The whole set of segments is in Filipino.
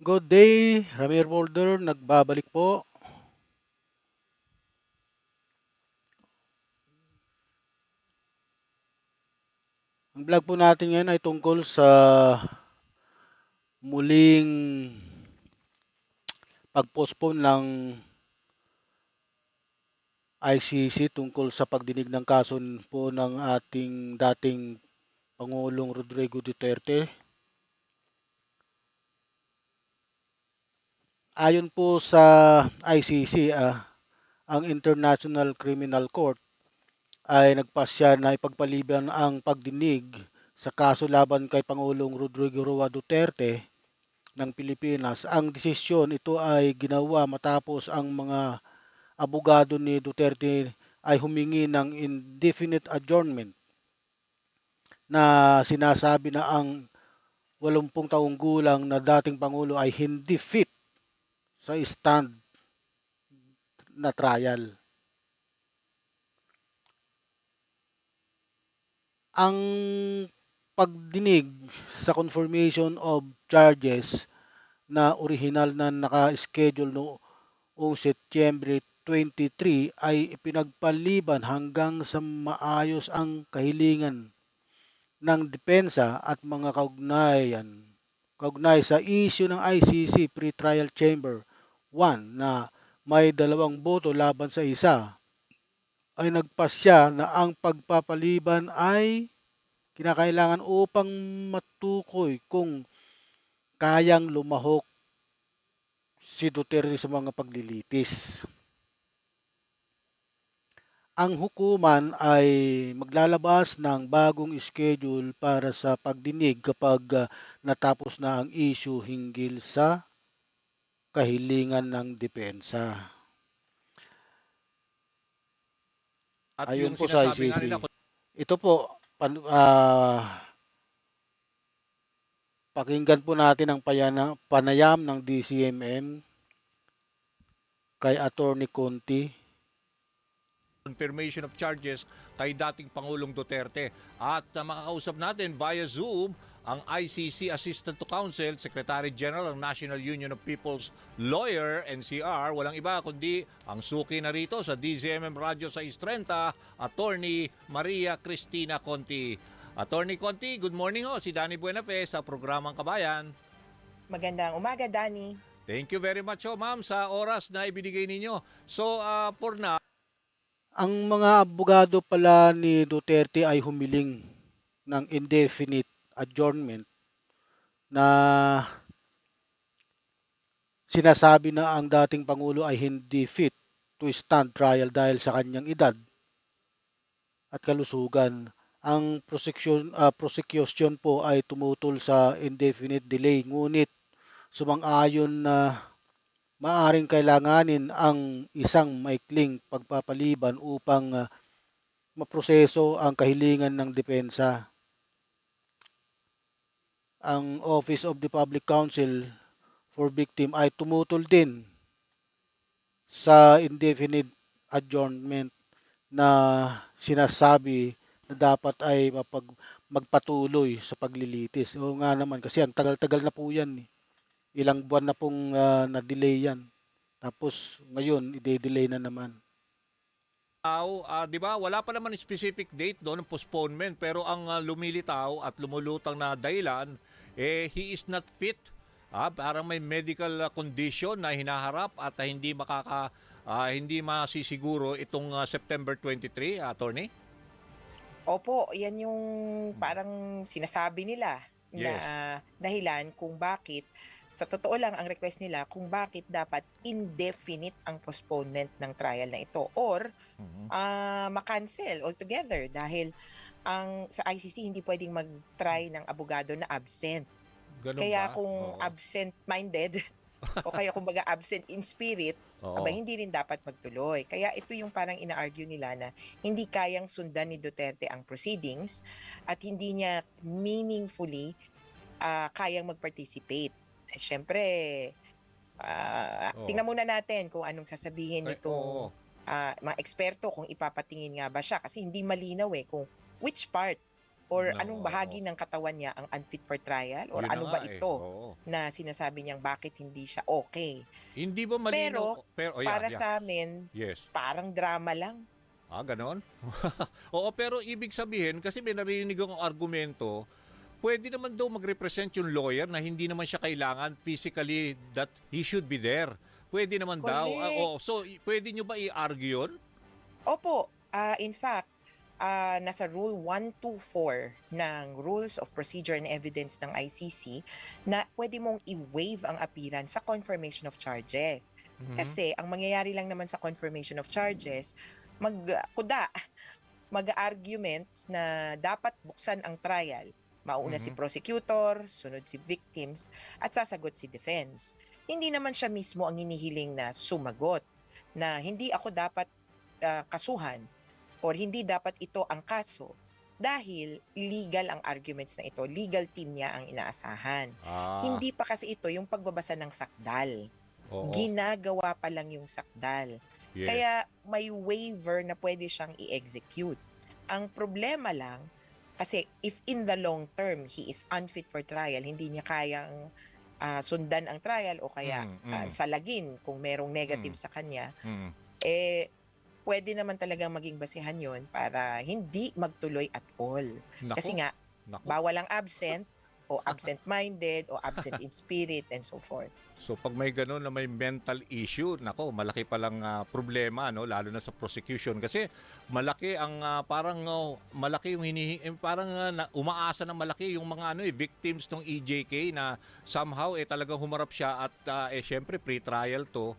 Good day, Ramir Boulder, nagbabalik po. Ang vlog po natin ngayon ay tungkol sa muling pag-postpone ng ICC tungkol sa pagdinig ng kaso po ng ating dating Pangulong Rodrigo Duterte. Ayon po sa ICC, ang International Criminal Court ay nagpasya na ipagpaliban ang pagdinig sa kaso laban kay Pangulong Rodrigo Roa Duterte ng Pilipinas. Ang desisyon ito ay ginawa matapos ang mga abogado ni Duterte ay humingi ng indefinite adjournment na sinasabi na ang 80 taong gulang na dating Pangulo ay hindi fit sa stand na trial. Ang pagdinig sa confirmation of charges na orihinal na naka-schedule noong Setyembre 23 ay ipinagpaliban hanggang sa maayos ang kahilingan ng depensa at mga kaugnay sa issue ng ICC Pre-Trial Chamber 1 na may dalawang boto laban sa isa ay nagpasya na ang pagpapaliban ay kinakailangan upang matukoy kung kayang lumahok si Duterte sa mga paglilitis. Ang hukuman ay maglalabas ng bagong schedule para sa pagdinig kapag natapos na ang issue hinggil sa kahilingan ng depensa. At Ayon yung po sa sinasabi nga ICC. nila, Ito po, pakinggan po natin ang panayam ng DCMM kay Attorney Conti. confirmation of charges kay dating Pangulong Duterte. At makakausap natin via Zoom ang ICC Assistant to Counsel, Secretary General ng National Union of People's Lawyer, NCR. Walang iba kundi ang suki na rito sa DZMM Radio 630, Attorney Maria Cristina Conti. Attorney Conti, good morning ho. Si Danny Buenafe sa programang Kabayan. Magandang umaga, Danny. Thank you very much ho, ma'am, sa oras na ibinigay ninyo. So, for now, Ang mga abogado pala ni Duterte ay humiling ng indefinite adjournment na sinasabi na ang dating Pangulo ay hindi fit to stand trial dahil sa kanyang edad at kalusugan. Ang prosecution po ay tumutol sa indefinite delay, ngunit sumang-ayon na maaring kailanganin ang isang maikling pagpapaliban upang maproseso ang kahilingan ng depensa. Ang Office of the Public Counsel for Victim ay tumutol din sa indefinite adjournment na sinasabi na dapat ay magpatuloy sa paglilitis. Oo nga naman kasi ang tagal-tagal na po yan. Ilang buwan na pong na-delay yan. Tapos ngayon, i-delay na naman. di ba, wala pa naman specific date doon ng postponement pero ang lumilitaw at lumulutang na dahilan he is not fit. Parang may medical condition na hinaharap at hindi masisiguro itong September 23, attorney. Opo, yan yung parang sinasabi nila na Yes. dahilan kung bakit, sa totoo lang ang request nila kung bakit dapat indefinite ang postponement ng trial na ito or Mhm. ma-cancel altogether dahil ang sa ICC hindi pwedeng mag-try ng abogado na absent. Ganun Kaya ba? kung Oo. absent-minded o kaya kumbaga absent in spirit, aba Oo. hindi rin dapat magtuloy. Kaya ito yung parang ina-argue nila na hindi kayang sundan ni Duterte ang proceedings at hindi niya meaningfully kayang mag-participate. Siyempre, Oo. tingnan muna natin kung anong sasabihin Oo. nitong mga eksperto kung ipapatingin nga ba siya kasi hindi malinaw kung which part or No, anong oo. bahagi ng katawan niya ang unfit for trial or Yun na ano nga ba eh. ito Oo. na sinasabi niyang bakit hindi siya okay. Hindi ba malinaw? Pero Pero, oh, yeah, para yeah. sa amin, Yes. parang drama lang. Ganon? Oo, pero ibig sabihin, kasi may narinig akong argumento, pwede naman daw mag-represent yung lawyer na hindi naman siya kailangan physically that he should be there. Pwede naman daw. Correct. Oo, so, pwede nyo ba i-argue yun? Opo, in fact, nasa Rule 124 ng Rules of Procedure and Evidence ng ICC na pwede mong i-waive ang appearance sa confirmation of charges. Mhm. Kasi ang mangyayari lang naman sa confirmation of charges, kuda, mag-arguments na dapat buksan ang trial. Mauna si Mhm. prosecutor, sunod si victims, at sasagot si defense. Hindi naman siya mismo ang hinihiling na sumagot, na hindi ako dapat kasuhan or hindi dapat ito ang kaso dahil legal ang arguments na ito. Legal team niya ang inaasahan. Ah, Hindi pa kasi ito yung pagbabasa ng sakdal. oo. Ginagawa pa lang yung sakdal. Yes. Kaya may waiver na pwede siyang i-execute. Ang problema lang, kasi if in the long term he is unfit for trial, hindi niya kayang sundan ang trial o kaya salagin kung merong negative sa kanya, Mm. eh pwede naman talagang maging basehan yon para hindi magtuloy at all. Kasi Nako, nga, nako. bawal ang absent o absent-minded o absent in spirit and so forth. So pag may ganun na may mental issue, nako, malaki palang problema, no, lalo na sa prosecution kasi malaki ang malaki yung parang umaasa ng malaki yung mga victims ng EJK na somehow talagang humarap siya at syempre pre-trial to.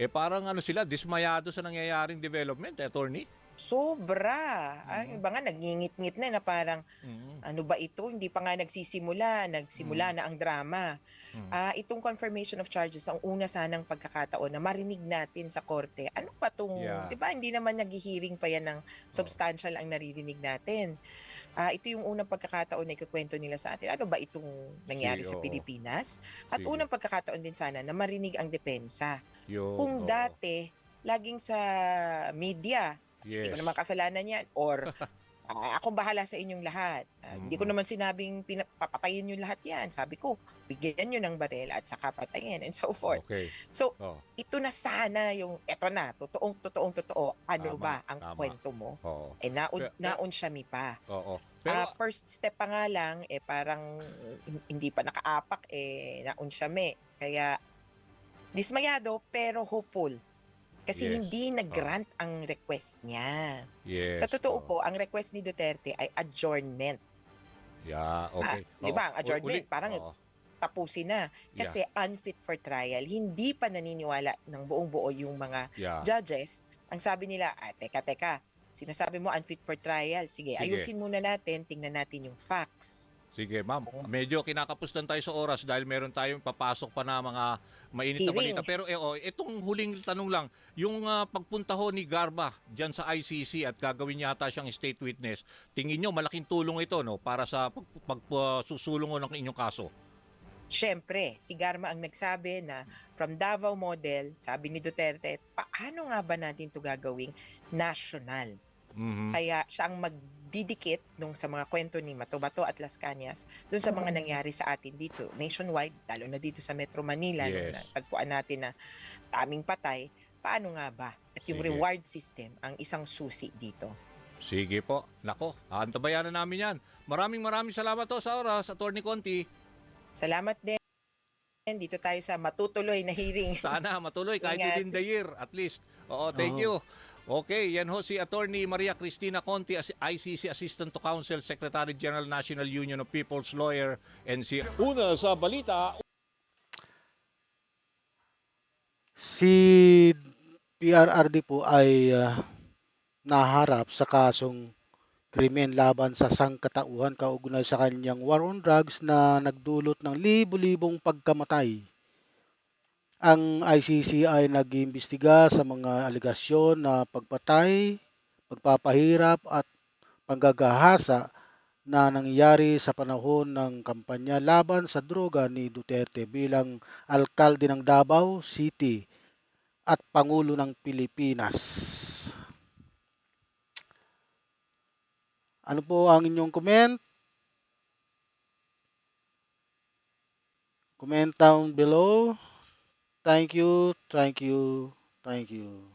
Parang sila dismayado sa nangyayaring development, attorney. Sobra. Ay, iba nga nagngingit-ngit na parang Mm. ano ba ito? Hindi pa nga nagsimula Mm. na ang drama. Mm. Itong confirmation of charges, ang una sanang pagkakataon na marinig natin sa korte, ano ba tong, Yeah. 'di ba hindi naman naghi-hearing pa yan ng Oh. substantial ang naririnig natin. Ito yung unang pagkakataon na ikukwento nila sa atin, ano ba itong nangyari sa Oo. Pilipinas? At Sige. unang pagkakataon din sana na marinig ang depensa. Yun, Kung oo. dati, laging sa media, hindi ko Yes. naman kasalanan yan, or ako bahala sa inyong lahat. Hindi ko Mm. naman sinabing papatayin yung lahat yan. Sabi ko, bigyan nyo ng baril at saka patayin and so forth. Okay. So, Oh, ito na sana yung, eto na, totoo. Ano tama, ba ang tama. kwento mo? Oo. Naun siya mi pa. Oo. Pero First step pa nga lang, parang hindi pa nakaapak, naun siya mi. Kaya, dismayado pero hopeful. Kasi yes. hindi nag-grant ang request niya. Yes. Sa totoo oo. po, ang request ni Duterte ay adjournment. Yeah, okay. Di ba? Ang adjournment, Ulit. parang Oo. tapusin na. Kasi unfit for trial, hindi pa naniniwala ng buong buo yung mga Yeah. judges. Ang sabi nila, teka, sinasabi mo unfit for trial. Sige, Sige. ayusin muna natin, tingnan natin yung facts. Sige, ma'am. Medyo kinakapustan tayo sa oras dahil meron tayong papasok pa na mga mainit na Hearing. balita. Pero itong huling tanong lang, yung pagpunta ho ni Garba diyan sa ICC at gagawin yata siyang state witness, tingin nyo malaking tulong ito no para sa pagsusulong ng inyong kaso? Siyempre, si Garma ang nagsabi na from Davao model, sabi ni Duterte, paano nga ba natin ito gagawing national? Mhm. Kaya siya ang magdidikit nung sa mga kwento ni Mato-Bato at Las Cañas dun sa mga nangyari sa atin dito, nationwide, lalo na dito sa Metro Manila, nung Yes. natagpuan natin na daming patay. Paano nga ba? At yung Sige. reward system ang isang susi dito. Sige po. Nako, aantabayan na namin yan. Maraming salamat to sa oras, Attorney Conti. Salamat din. Dito tayo sa matutuloy na hearing. Sana matuloy kahit Ingat. within the year at least. Oo, thank you. Okay, yan ho si Attorney Maria Cristina Conti, ICC Assistant to Counsel, Secretary General, National Union of People's Lawyer, NC. Una sa balita. Si PRRD po ay naharap sa kasong krimen laban sa sangkatauhan kaugnay sa kanyang war on drugs na nagdulot ng libo-libong pagkamatay. Ang ICC ay nag-iimbestiga sa mga aligasyon na pagpatay, pagpapahirap at panggagahasa na nangyari sa panahon ng kampanya laban sa droga ni Duterte bilang alkalde ng Davao City at Pangulo ng Pilipinas. Ano po ang inyong comment? Comment down below. Thank you, thank you, thank you.